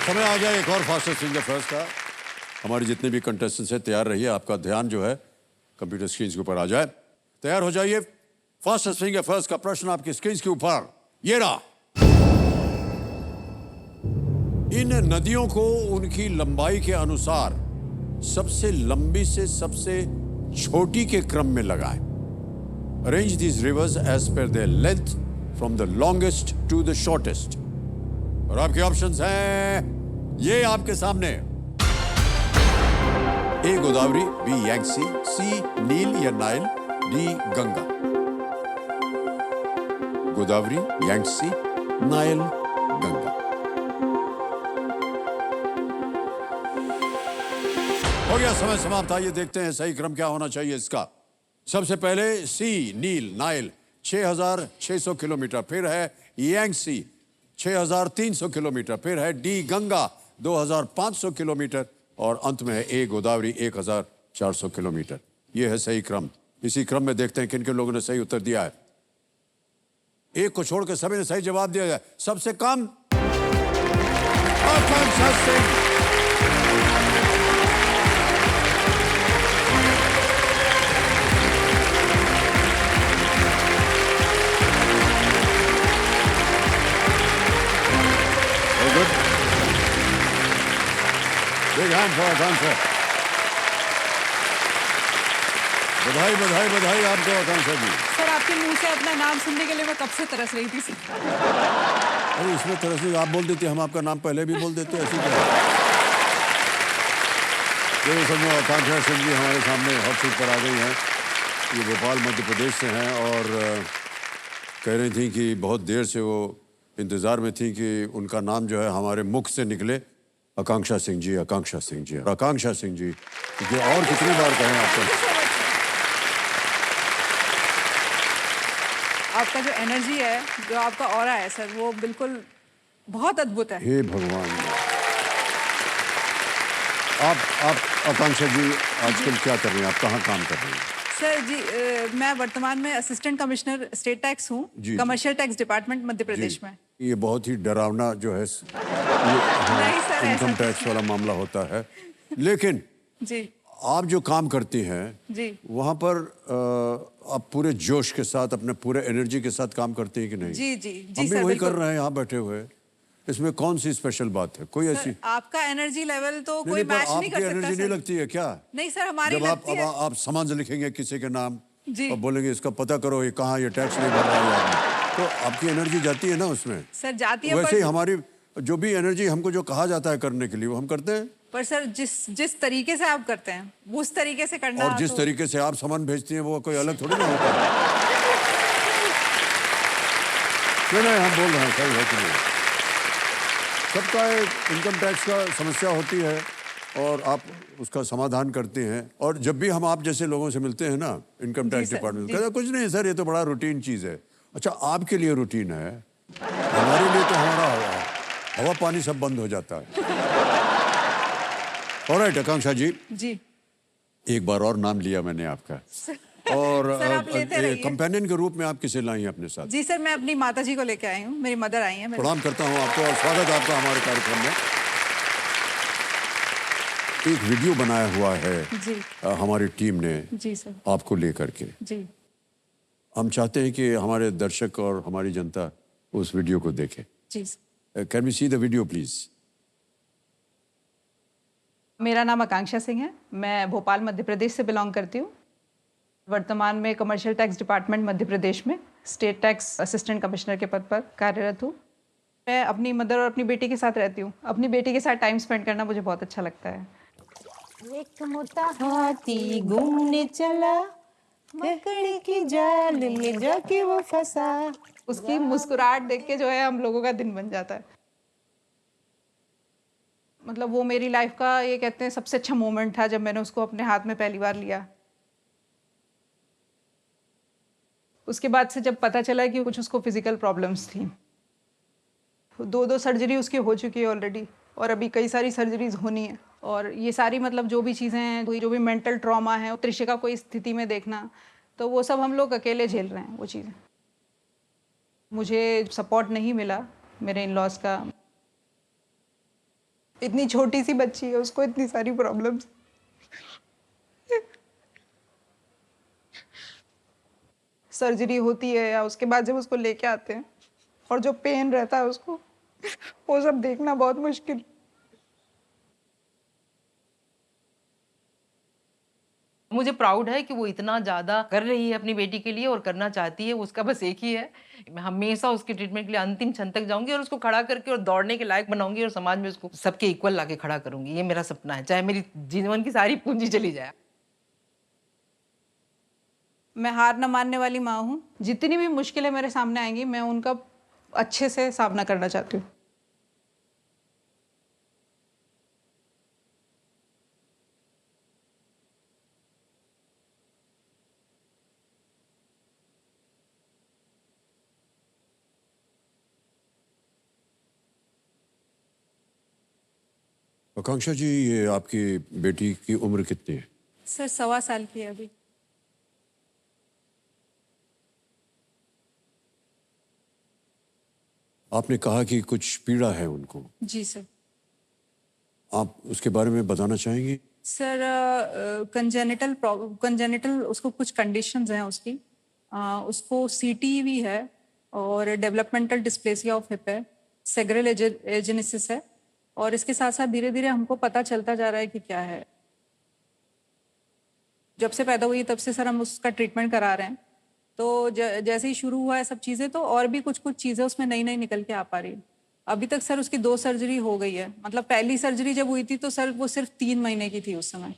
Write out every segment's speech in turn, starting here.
समय आ गया एक और फास्टेस्ट फिंगर फर्स्ट का। हमारे जितने भी कंटेस्टेंट्स हैं तैयार रहिए, आपका ध्यान जो है कंप्यूटर स्क्रीन के ऊपर आ जाए। तैयार हो जाइए। फास्टेस्ट फिंगर फर्स्ट का प्रश्न आपकी स्क्रीन के ऊपर ये रहा। इन नदियों को उनकी लंबाई के अनुसार सबसे लंबी से सबसे छोटी के क्रम में लगाएं। Arrange these rivers as per their length from the longest to the shortest. और आपके ऑप्शंस हैं ये आपके सामने। A Godavari, B Yangtze, C नील या Nile, D Ganga. Godavari, Yangtze, Nile, Ganga. हो गया समय समाप्त। आइए देखते हैं सही क्रम क्या होना चाहिए इसका। सबसे पहले सी नील नाइल 6,600 किलोमीटर, फिर है यांगसी 6,300 किलोमीटर, फिर है डी गंगा 2,500 किलोमीटर और अंत में है ए गोदावरी 1,400 किलोमीटर। यह है सही क्रम। इसी क्रम में देखते हैं किन किन लोगों ने सही उत्तर दिया है। एक को छोड़कर सभी ने सही जवाब दिया है। सबसे कम Akanksha Singh. Big hand for आकांक्षा। बधाई बधाई बधाई आपको आकांक्षा जी। सर आपके मुंह से अपना नाम सुनने के लिए मैं कब से तरस रही थी। अरे इसमें तरह से आप बोल देते, हम आपका नाम पहले भी बोल देते, ऐसी क्या। ये सब आकांक्षा सिंह जी हमारे सामने हॉट सीट पर आ गई हैं। ये भोपाल मध्य प्रदेश से हैं और कह रही थी कि बहुत देर से वो इंतजार में थी कि उनका नाम जो है हमारे मुख से निकले। आकांक्षा सिंह जी, आकांक्षा सिंह जी, आकांक्षा सिंह जी। ये और कितनी बार कहें आपको। आपका जो एनर्जी है, जो आपका ऑरा है सर, वो बिल्कुल बहुत अद्भुत है। हे भगवान। आप आकांक्षा जी आजकल क्या कर रही हैं? आप कहाँ काम कर रही हैं? सर जी मैं वर्तमान में असिस्टेंट कमिश्नर स्टेट टैक्स हूँ, commercial tax department Madhya Pradesh में। ये बहुत ही डरावना जो है नहीं सर, इनकम टैक्स वाला मामला होता है। लेकिन जी आप जो काम करती हैं जी वहाँ पर आप पूरे जोश के साथ अपने पूरे एनर्जी के साथ काम करती हैं कि नहीं? जी जी जी हम भी सर, वही कर बिल्कुल। रहे हैं यहाँ बैठे हुए। इसमें कौन सी स्पेशल बात है? कोई ऐसी आपका एनर्जी लेवल तो नहीं, कोई पर मैच नहीं आपकी कर सकता एनर्जी नहीं सर। लगती है क्या? नहीं सर, हमारी जब लगती है। आप समझ लिखेंगे किसी के नाम जी। और बोलेंगे इसका पता करो ये कहाँ, ये टैक्स नहीं भर रहा है आदमी, तो आपकी एनर्जी जाती है ना उसमें। सर जाती है, वैसे ही हमारी जो भी एनर्जी हमको जो कहा जाता है करने के लिए वो हम करते हैं। पर सर जिस तरीके से आप करते हैं उस तरीके से करना। और जिस तरीके से आप सामान भेजती हैं वो कोई अलग थोड़ी ना होता है। नहीं हम बोल रहे हैं सही है कि नहीं। सबका एक इनकम टैक्स का समस्या होती है और आप उसका समाधान करते हैं। और जब भी हम आप जैसे लोगों से मिलते हैं ना इनकम टैक्स डिपार्टमेंट, कहते कुछ नहीं सर ये तो बड़ा रूटीन चीज़ है। अच्छा आपके लिए रूटीन है, हमारे लिए तो हमारा हवा पानी सब बंद हो जाता है। ऑलराइट आकांक्षा जी, एक बार और नाम लिया मैंने आपका। और कंपेनियन के रूप में आप किसे लाई हैं अपने साथ? जी सर, मैं अपनी माता जी को लेके आई हूँ, मेरी मदर आई हैं। प्रणाम करता हूँ आपको और स्वागत आपका हमारे कार्यक्रम में। एक वीडियो बनाया हुआ है जी हमारी टीम ने जी सर आपको लेकर के। जी हम चाहते हैं कि हमारे दर्शक और हमारी जनता उस वीडियो को देखे। जी। Can we see the video please? मेरा नाम आकांक्षा सिंह है, मैं भोपाल मध्य प्रदेश से बिलोंग करती हूँ। वर्तमान में commercial tax department Madhya Pradesh में स्टेट टैक्स असिस्टेंट कमिश्नर के पद पर कार्यरत हूँ। मैं अपनी मदर और अपनी बेटी के साथ रहती हूँ। अपनी बेटी के साथ टाइम स्पेंड करना मुझे बहुत अच्छा लगता है। एक मोटा हाथी घूमने चला, मकड़ी की जाल में जाके वो फंसा। उसकी मुस्कुराहट देख के जो है हम लोगों का दिन बन जाता है। मतलब वो मेरी लाइफ का ये कहते हैं सबसे अच्छा मोमेंट था जब मैंने उसको अपने हाथ में पहली बार लिया। उसके बाद से जब पता चला कि कुछ उसको फिजिकल प्रॉब्लम्स थी, 2 सर्जरी उसकी हो चुकी है ऑलरेडी और अभी कई सारी सर्जरीज होनी है। और ये सारी मतलब जो भी चीज़ें हैं, जो भी मेंटल ट्रॉमा है, त्रिशिका कोई स्थिति में देखना, तो वो सब हम लोग अकेले झेल रहे हैं वो चीज़ें। मुझे सपोर्ट नहीं मिला मेरे इन लॉज का। इतनी छोटी सी बच्ची है, उसको इतनी सारी प्रॉब्लम्स। सर्जरी होती है या उसके बाद जब उसको लेके आते हैं और जो पेन रहता है उसको, वो सब देखना बहुत मुश्किल। मुझे प्राउड है कि वो इतना ज़्यादा कर रही है अपनी बेटी के लिए और करना चाहती है। उसका बस एक ही है, मैं हमेशा उसके ट्रीटमेंट के लिए अंतिम क्षण तक जाऊँगी और उसको खड़ा करके और दौड़ने के लायक बनाऊँगी और समाज में उसको सबके इक्वल लाके खड़ा करूँगी। ये मेरा सपना है, चाहे मेरी जीवन की सारी पूंजी चली जाए। मैं हार न मानने वाली माँ हूँ। जितनी भी मुश्किलें मेरे सामने आएंगी, मैं उनका अच्छे से सामना करना चाहती हूँ। आकांक्षा जी, ये आपकी बेटी की उम्र कितनी है? सर 1.25 साल की है अभी। आपने कहा कि कुछ पीड़ा है उनको, जी सर। आप उसके बारे में बताना चाहेंगे? सर कंजेनिटल उसको कुछ कंडीशंस हैं उसकी। उसको सीटीई है और डेवलपमेंटल डिस्प्लेसिया ऑफ हिप है, सेग्रल एजेनेसिस है, और इसके साथ साथ धीरे धीरे हमको पता चलता जा रहा है कि क्या है। जब से पैदा हुई तब से सर हम उसका ट्रीटमेंट करा रहे हैं। तो जैसे ही शुरू हुआ है सब चीज़ें, तो और भी कुछ चीज़ें उसमें नई नई निकल के आ पा रही है। अभी तक सर उसकी 2 सर्जरी हो गई है। मतलब पहली सर्जरी जब हुई थी तो सर वो सिर्फ 3 महीने की थी उस समय।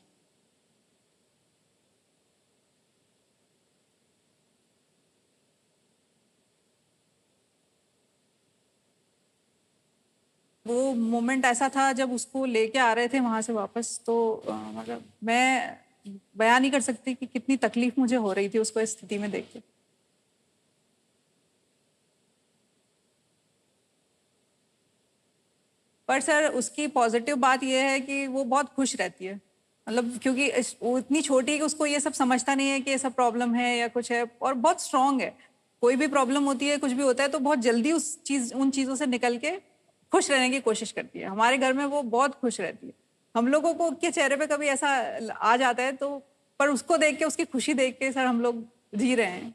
वो मोमेंट ऐसा था जब उसको लेके आ रहे थे वहां से वापस, तो मतलब मैं बयान नहीं कर सकती कि कितनी तकलीफ मुझे हो रही थी उसको इस स्थिति में देख के। पर सर उसकी पॉजिटिव बात यह है कि वो बहुत खुश रहती है। मतलब क्योंकि वो इतनी छोटी है कि उसको ये सब समझता नहीं है कि ये सब प्रॉब्लम है या कुछ है, और बहुत स्ट्रांग है। कोई भी प्रॉब्लम होती है, कुछ भी होता है, तो बहुत जल्दी उन चीज़ों से निकल के खुश रहने की कोशिश करती है। हमारे घर में वो बहुत खुश रहती है। हम लोगों को के चेहरे पे कभी ऐसा आ जाता है तो, पर उसको देख के, उसकी खुशी देख के सर हम लोग जी रहे हैं।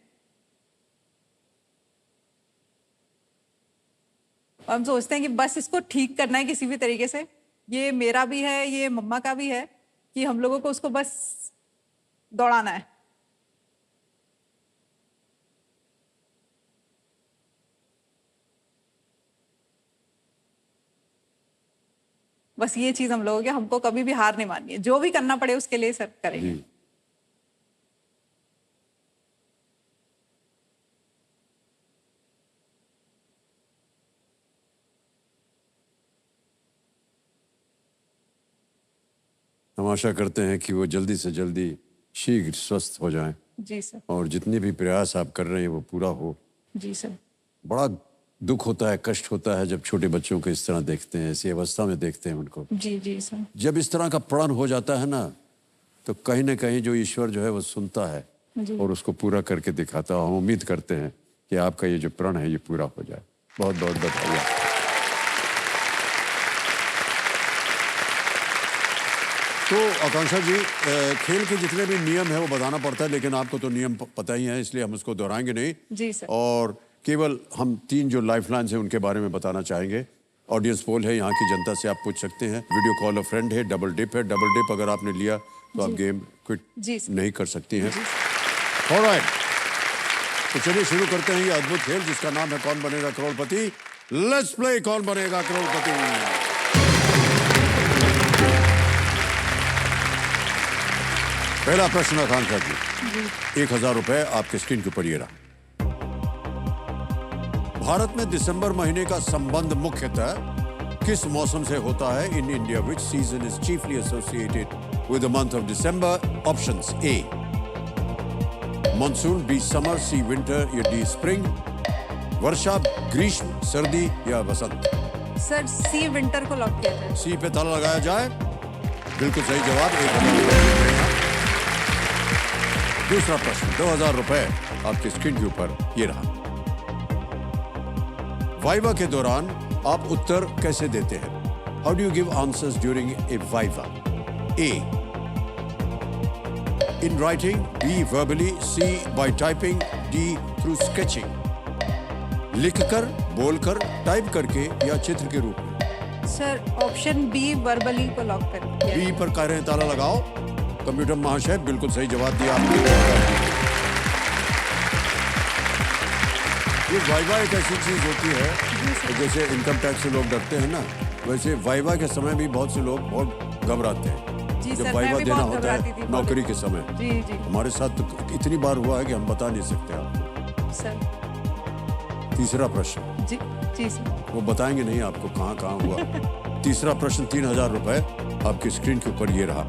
हम सोचते हैं कि बस इसको ठीक करना है किसी भी तरीके से। ये मेरा भी है, ये मम्मा का भी है, कि हम लोगों को उसको बस दौड़ाना है। बस ये चीज हम लोगों की, हमको कभी भी हार नहीं माननी है। जो भी करना पड़े उसके लिए सर करेंगे। हम आशा करते हैं कि वो जल्दी से जल्दी शीघ्र स्वस्थ हो जाएं जी सर। और जितने भी प्रयास आप कर रहे हैं वो पूरा हो। जी सर। बड़ा दुख होता है, कष्ट होता है जब छोटे बच्चों को इस तरह देखते हैं, ऐसी अवस्था में देखते हैं उनको। जी जी सर। जब इस तरह का प्रण हो जाता है ना, तो कहीं ना कहीं जो ईश्वर जो है वो सुनता है और उसको पूरा करके दिखाता है। हम उम्मीद करते हैं कि आपका ये जो प्रण है ये पूरा हो जाए। बहुत बहुत बधाई आपको। तो आकांक्षा जी, खेल के जितने भी नियम है वो बताना पड़ता है, लेकिन आपको तो नियम पता ही है, इसलिए हम उसको दोहराएंगे नहीं। जी सर। और केवल हम 3 जो लाइफलाइंस हैं उनके बारे में बताना चाहेंगे। ऑडियंस पोल है, यहाँ की जनता से आप पूछ सकते हैं। वीडियो कॉल अ फ्रेंड है, डबल डिप है। डबल डिप अगर आपने लिया तो आप गेम क्विट नहीं कर सकती हैं। ऑलराइट, तो चलिए शुरू करते हैं ये अद्भुत खेल जिसका नाम है कौन बनेगा करोड़पति। लेट्स प्ले कौन बनेगा करोड़पति। पहला प्रश्न आकांक्षा जी, 1000 रुपए आपके स्क्रीन के ऊपर ये रहा। भारत में दिसंबर महीने का संबंध मुख्यतः किस मौसम से होता है? In India which season is chiefly associated with the month of December? Options A monsoon, B summer, C winter या डी स्प्रिंग। वर्षा, ग्रीष्म, सर्दी या वसंत? सर सी विंटर को लॉक किया जाए। सी पे ताला लगाया जाए। बिल्कुल सही जवाब। 1000 रुपए। दूसरा प्रश्न, 2000 रुपए आपकी स्क्रीन के ऊपर ये रहा। वाइवा के दौरान आप उत्तर कैसे देते हैं? How do you give answers during a viva? A, in writing, B, verbally, C, by typing, D, through sketching. लिखकर, बोलकर, टाइप करके या चित्र के रूप में। सर ऑप्शन बी वर्बली को लॉक कर दिया। बी पर कह रहे हैं ताला लगाओ। कंप्यूटर महाशय बिल्कुल सही जवाब दिया आपने। ये वाइवा एक ऐसी चीज होती है जैसे इनकम टैक्स से लोग डरते हैं ना, वैसे वाइवा के समय भी बहुत से लोग बहुत घबराते हैं। जी जब सर, वाइवा मैं भी देना बहुत होता घबराती है थी। नौकरी के समय। जी जी हमारे साथ तो इतनी बार हुआ है कि हम बता नहीं सकते आपको। सर। तीसरा प्रश्न, जी जी सर। वो बताएंगे नहीं आपको कहाँ कहाँ हुआ। तीसरा प्रश्न 3000 रुपए आपकी स्क्रीन के ऊपर ये रहा।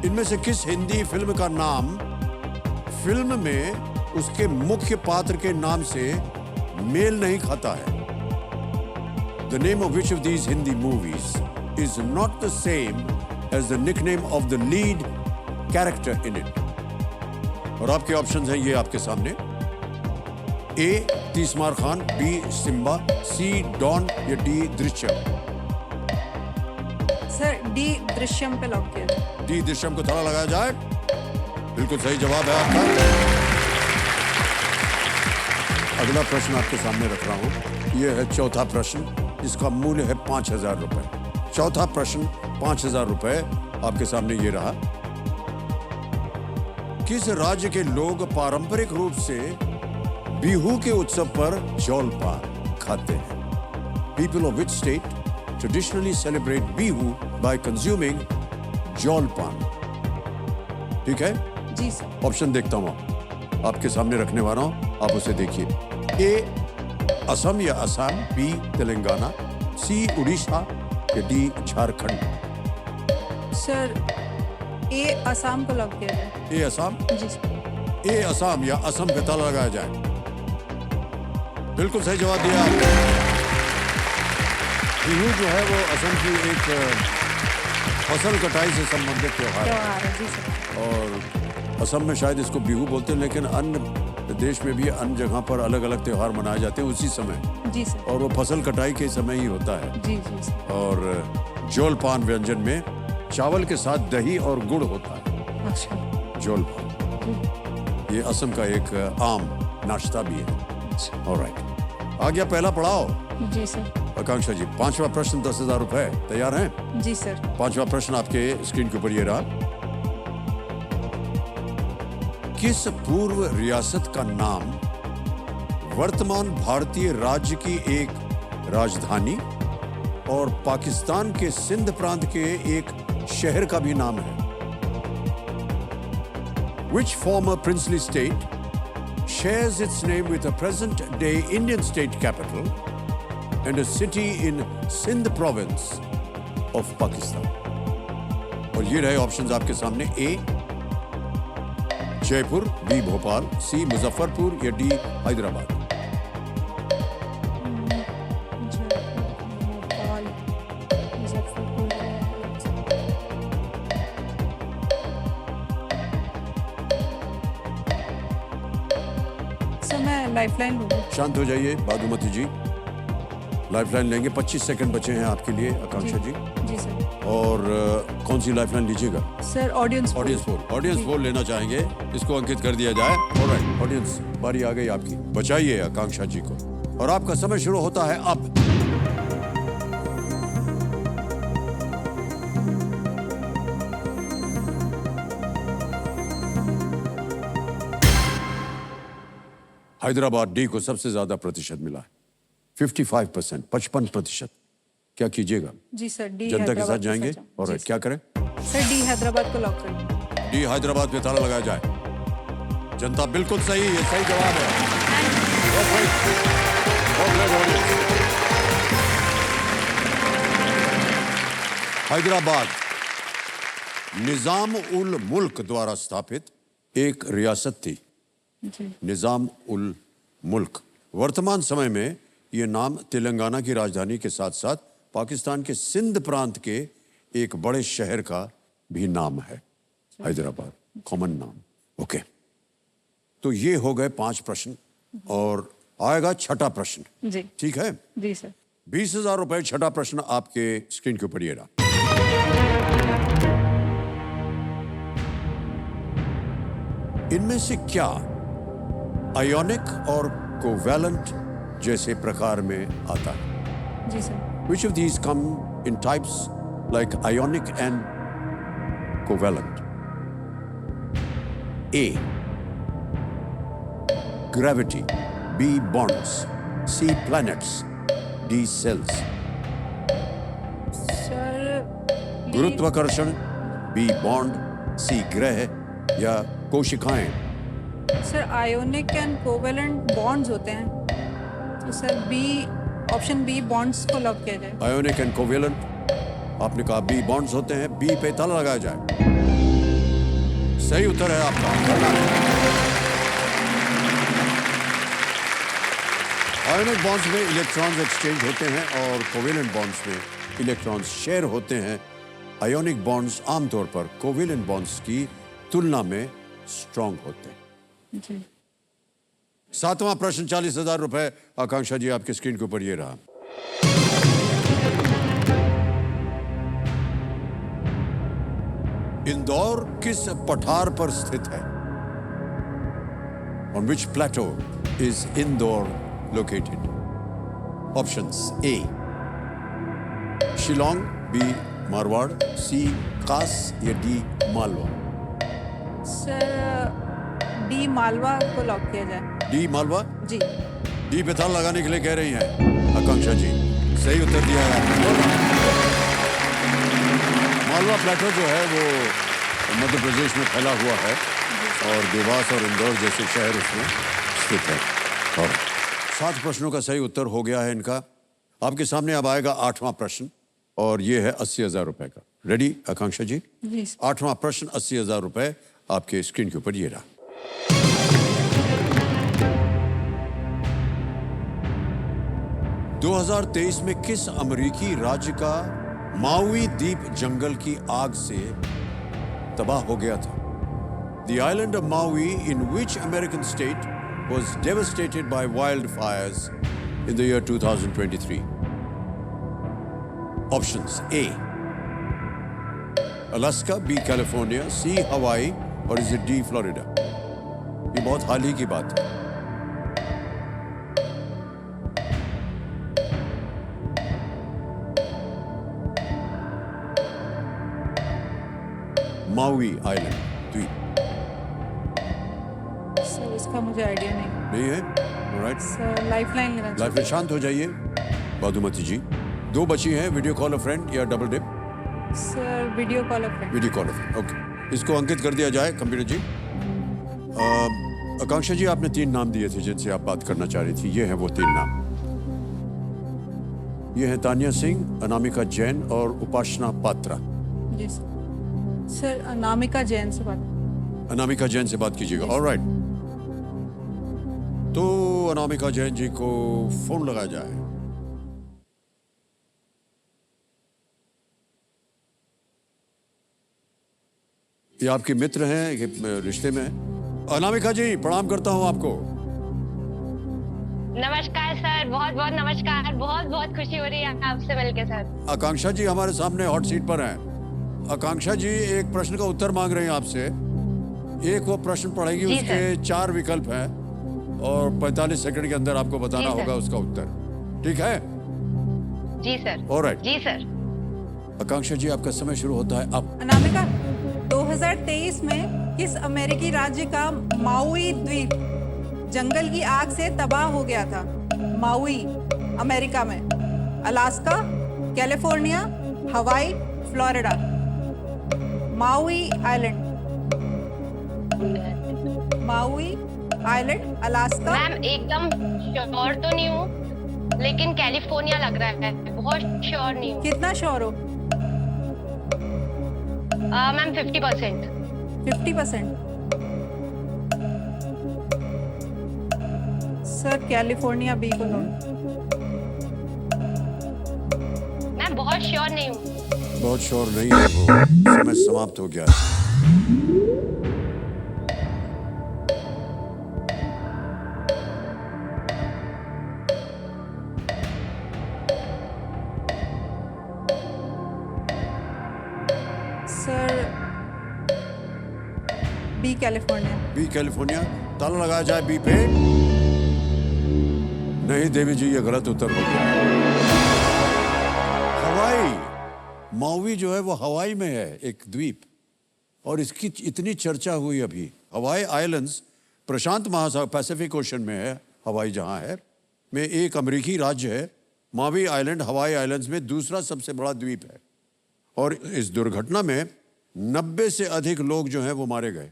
इनमें से किस हिंदी फिल्म का नाम फिल्म में उसके मुख्य पात्र के नाम से मेल नहीं खाता है? The name of which of these Hindi movies is not the same as the nickname of the lead character in it? और आपके ऑप्शंस हैं ये आपके सामने। ए, तीसमार खान, बी, सिम्बा, सी, डॉन या D, Drishyam. Sir D Drishyam पे लॉक किया जाए। डी, दृश्यम को ताला लगाया जाए। बिल्कुल सही जवाब है आपका। अगला प्रश्न आपके सामने रख रहा हूं। यह है चौथा प्रश्न, जिसका मूल्य है 5000 रुपए। चौथा प्रश्न 5000 रुपए आपके सामने ये रहा। किस राज्य के लोग पारंपरिक रूप से बिहू के उत्सव पर जौलपान खाते हैं? People of which state traditionally celebrate Bihu by consuming जौलपान? ठीक है, जी सर। ऑप्शन देखता हूं आपके सामने रखने वाला हूं, आप उसे देखिए। ए, असम या असम, बी, तेलंगाना, सी, उड़ीसा या डी, झारखंड। सर ए असम को लॉक किया जाए। ए, असम। जी सर। ए, असम या असम पे ताला लगाया जाए। बिल्कुल सही जवाब दिया आपने। बिहू जो है वो असम की एक फसल कटाई से संबंधित त्योहार है। जी सर। और असम में शायद इसको बिहू बोलते हैं, लेकिन अन्य देश में भी अन्य जगह पर अलग अलग त्योहार मनाए जाते हैं उसी समय। जी सर। और वो फसल कटाई के समय ही होता है। जी जी सर। और जौलपान व्यंजन में चावल के साथ दही और गुड़ होता है। अच्छा। जौलपान ये असम का एक आम नाश्ता भी है। अच्छा। ऑलराइट, आ गया पहला पड़ाव। जी सर। आकांक्षा जी, पांचवा प्रश्न 10,000 रुपए। तैयार हैं? जी सर। पांचवा प्रश्न आपके स्क्रीन के ऊपर ये रहा। किस पूर्व रियासत का नाम वर्तमान भारतीय राज्य की एक राजधानी और पाकिस्तान के सिंध प्रांत के एक शहर का भी नाम है? Which former princely state shares its name with a present-day Indian state capital and a city in Sindh province of Pakistan? और ये रहे ऑप्शंस आपके सामने। ए, जयपुर, बी, भोपाल, सी, मुजफ्फरपुर या डी, हैदराबाद। भोपाल, मुजफ्फरपुर। सर मैं लाइफलाइन लूंगी। शांत हो जाइए बादुमती जी, लाइफलाइन लेंगे। 25 सेकंड बचे हैं आपके लिए आकांक्षा जी। जी सर। और कौन सी लाइफलाइन लीजिएगा? Sir audience audience poll. Audience poll लेना चाहेंगे, इसको अंकित कर दिया जाए। ऑलराइट, ऑडियंस बारी आ गई आपकी। बचाइए आकांक्षा जी को और आपका समय शुरू होता है अब। हैदराबाद डी को सबसे ज्यादा प्रतिशत मिला है, 55%, 55%। क्या कीजिएगा? जी सर। डी जनता के साथ हैदराबाद जाएंगे और जी क्या करें? सर डी हैदराबाद को लॉक करें। डी हैदराबाद पे ताला लगाया जाए। जनता बिल्कुल सही, ये सही जवाब है। हैदराबाद निजाम उल मुल्क द्वारा स्थापित एक रियासत थी। निजाम उल मुल्क। वर्तमान समय में ये नाम तेलंगाना की राजधानी के साथ साथ पाकिस्तान के सिंध प्रांत के एक बड़े शहर का भी नाम है। हैदराबाद कॉमन नाम। ओके, तो ये हो गए 5 प्रश्न और आएगा छठा प्रश्न। जी ठीक है? जी सर। 20,000 रुपए। छठा प्रश्न आपके स्क्रीन के ऊपर ये रहा। इनमें से क्या आयोनिक और कोवैलेंट जैसे प्रकार में आता है? जी sir. Which of these come in types like ionic and covalent? A. Gravity. B. Bonds. C. Planets. D. Cells. Sir गुरुत्वाकर्षण, B. Bond, C. ग्रह या कोशिकाएं। Sir ionic and covalent bonds होते हैं, तो sir B, option B bonds को lock किया जाए। आयोनिक एंड कोवेलेंट, आपने कहा बी बॉन्ड्स होते हैं। बी पे ताला लगाया जाए। सही उत्तर है आपका। आयोनिक बॉन्ड्स में इलेक्ट्रॉन्स एक्सचेंज होते हैं और कोवेलेंट बॉन्ड्स में इलेक्ट्रॉन्स शेयर होते हैं। आयोनिक बॉन्ड्स आमतौर पर कोवेलेंट बॉन्ड्स की तुलना में स्ट्रांग होते हैं। जी। सातवां प्रश्न 40,000 रुपए। आकांक्षा जी आपके स्क्रीन के ऊपर ये रहा। इंदौर किस पठार पर स्थित है? On which plateau is Indore located? Options: A. Shillong, B. Marwar, C. कास या D. Malwa. Sir D Malwa को लॉक किया जाए। D. मालवा। जी। डी पे ताला लगाने के लिए कह रही हैं आकांक्षा जी। सही उत्तर दिया है आपने। मालवा प्लेटो जो है वो मध्य प्रदेश में फैला हुआ है और देवास और इंदौर जैसे शहर उसमें स्थित है। और 7 प्रश्नों का सही उत्तर हो गया है इनका। आपके सामने अब आएगा 8वां प्रश्न और ये है 80,000 रुपए का। रेडी आकांक्षा जी? जी। 8वां प्रश्न 80,000 रुपए आपके स्क्रीन के ऊपर ये रहा। 2023 में किस अमेरिकी राज्य का माउई द्वीप जंगल की आग से तबाह हो गया था? The island of Maui, in which American state, was devastated by wildfires in the year 2023? Options: A. Alaska, B. California, C. Hawaii, or is it D. Florida? ये बहुत हाल ही की बात है। माउई आइलैंड द्वीप। सर इसका मुझे आइडिया नहीं। नहीं है? ऑलराइट, सर लाइफलाइन लेना लाइफ में शांत हो जाइए बादुमती जी। 2 बची हैं, वीडियो कॉल अ फ्रेंड या double dip? Sir video call a friend. Video call a friend, okay. इसको अंकित कर दिया जाए कंप्यूटर जी। आकांक्षा जी आपने 3 नाम दिए थे जिनसे आप बात करना चाह रही थी। ये हैं वो 3 नाम। ये हैं तानिया सिंह, अनामिका जैन और उपासना पात्रा। जी सर। सर अनामिका जैन से बात। अनामिका जैन से बात कीजिएगा। ऑलराइट, तो अनामिका जैन जी को फोन लगाया जाए। ये आपके मित्र हैं, ये रिश्ते में हैं। अनामिका जी प्रणाम करता हूं आपको। नमस्कार सर, बहुत बहुत नमस्कार। बहुत बहुत खुशी हो रही है आपसे मिलके सर। आकांक्षा जी हमारे सामने हॉट सीट पर हैं। आकांक्षा जी एक प्रश्न का उत्तर मांग रहे हैं आपसे। एक वो प्रश्न पढ़ेगी, जी उसके 4 विकल्प हैं और 45 सेकंड के अंदर आपको बताना जी होगा उसका उत्तर। ठीक है? जी सर। ऑलराइट। जी सर। आकांक्षा जी आपका समय शुरू होता है अब। अनामिका, 2023 में किस अमेरिकी राज्य का माउई द्वीप जंगल की आग से तबाह हो गया था? माउई अमेरिका में, अलास्का, कैलिफोर्निया, हवाई, Florida. MAUI island, MAUI island, Alaska. Ma'am एकदम श्योर तो नहीं हूँ, लेकिन कैलिफोर्निया लग रहा है। बहुत श्योर नहीं हूँ। कितना श्योर हो? मैम 50%। 50%। सर कैलिफोर्निया बी को लो। मैं बहुत श्योर नहीं हूँ। बहुत श्योर नहीं है वो। समय समाप्त हो गया है। B California. B California. ताला लगाया जाए बी पे। नहीं देवी जी, ये गलत उत्तर हो गया। हवाई, माउवी जो है वो हवाई में है, एक द्वीप, और इसकी इतनी चर्चा हुई अभी। हवाई आइलैंड्स प्रशांत महासागर, पैसिफिक ओशन में है। हवाई जहां है में एक अमेरिकी राज्य है। मावी आइलैंड हवाई आइलैंड्स में दूसरा सबसे बड़ा द्वीप है, और इस दुर्घटना में 90 से अधिक लोग जो हैं वो मारे गए,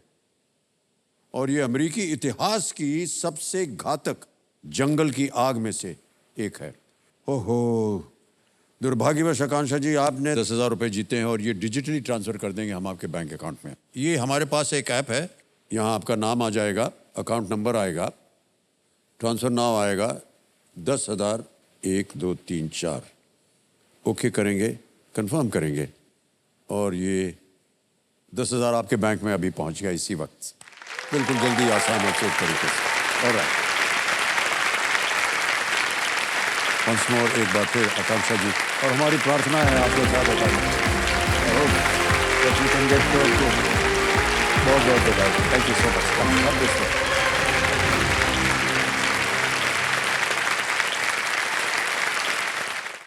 और ये अमेरिकी इतिहास की सबसे घातक जंगल की आग में से एक है। ओहो, दुर्भाग्यवश आकांक्षा जी, आपने 10,000 रुपये जीते हैं, और ये डिजिटली ट्रांसफर कर देंगे हम आपके बैंक अकाउंट में। ये हमारे पास एक ऐप है, यहाँ आपका नाम आ जाएगा, अकाउंट नंबर आएगा, ट्रांसफर नाउ आएगा, 10,000 1 2 3 4 ओके करेंगे, कंफर्म करेंगे, और ये 10,000 आपके बैंक में अभी पहुंच गया इसी वक्त, बिल्कुल जल्दी, आसान और चेक तरीके से। और वंस मोर, एक बार फिर आकांक्षा जी, और हमारी प्रार्थना है आपके साथ बहुत बहुत धन्यवाद। Thank you